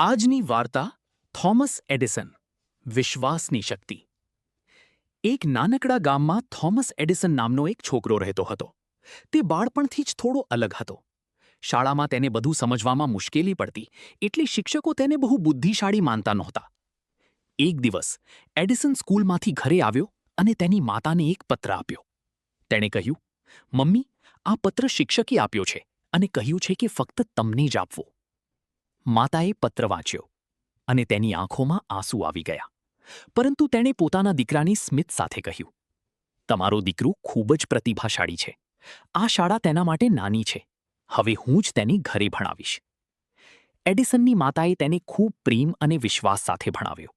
આજની વાર્તા Thomas Edison વિશ્વાસની શક્તિ. એક નાનકડા ગામમાં થોમસ એડિસન નામનો એક છોકરો રહેતો હતો. તે બાળપણથી જ થોડો અલગ હતો. શાળામાં તેને બધું સમજવામાં મુશ્કેલી પડતી, એટલે શિક્ષકો તેને બહુ બુદ્ધિશાળી માનતા નહોતા. એક દિવસ એડિસન સ્કૂલમાંથી ઘરે આવ્યો અને તેની માતાને એક પત્ર આપ્યો. તેણે કહ્યું, "મમ્મી, આ પત્ર શિક્ષકે આપ્યો છે અને કહ્યું છે કે ફક્ત તમને જ આપવો." માતાએ પત્ર વાંચ્યો અને તેની આંખોમાં આંસુ આવી ગયા. પરંતુ તેણે પોતાના દીકરાની સ્મિત સાથે કહ્યું, "તમારો દીકરો ખૂબ જ પ્રતિભાશાળી છે. આ શાળા તેના માટે નાની છે. હવે હું જ તેને ઘરે ભણાવીશ." એડિસનની માતાએ તેને ખૂબ પ્રેમ અને વિશ્વાસ સાથે ભણાવ્યો.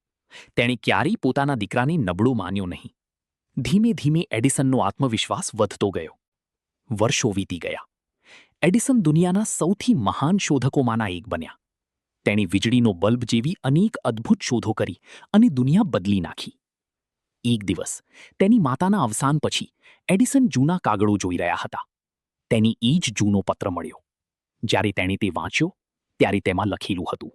તેણે ક્યારેય પોતાના દીકરાને નબળો માન્યો નહીં. ધીમે ધીમે એડિસનનો આત્મવિશ્વાસ વધતો ગયો. વર્ષો વીતી ગયા. એડિસન દુનિયાના સૌથી મહાન શોધકોમાંના એક બન્યા. તેણે વીજળીનો બલ્બ જેવી અનેક અદ્ભુત શોધો કરી અને દુનિયા બદલી નાખી. એક દિવસ તેની માતાના અવસાન પછી એડિસન જૂના કાગળો જોઈ રહ્યા હતા. તેને એ જ જૂનો પત્ર મળ્યો. જ્યારે તેણે તે વાંચ્યો ત્યારે તેમાં લખેલું હતું,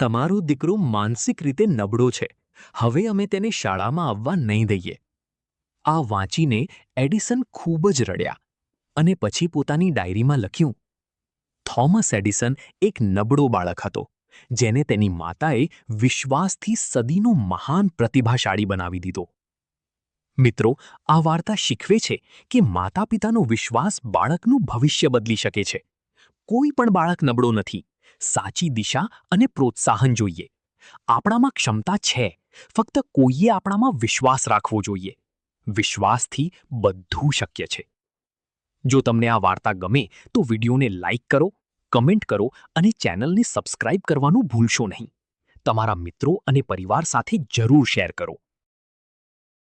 તમારો દીકરો માનસિક રીતે નબળો છે. હવે અમે તેને શાળામાં આવવા નહીં દઈએ. આ વાંચીને એડિસન ખૂબ જ રડ્યા અને પછી પોતાની ડાયરીમાં લખ્યું, થોમસ એડિસન એક નબળો બાળક હતો, જેને તેની માતાએ વિશ્વાસથી સદીનો મહાન પ્રતિભાશાળી બનાવી દીધો. મિત્રો, આ વાર્તા શીખવે છે કે માતા પિતાનો વિશ્વાસ બાળકનું ભવિષ્ય બદલી શકે છે. કોઈ પણ બાળક નબળો નથી. સાચી દિશા અને પ્રોત્સાહન જોઈએ. આપણામાં ક્ષમતા છે, ફક્ત કોઈએ આપણામાં વિશ્વાસ રાખવો જોઈએ. વિશ્વાસથી બધું શક્ય છે. જો તમને આ વાર્તા ગમે તો વિડીયોને લાઇક કરો, કમેન્ટ કરો અને ચેનલને સબસ્ક્રાઇબ કરવાનું ભૂલશો નહીં. તમારા મિત્રો અને પરિવાર સાથે જરૂર શેર કરો.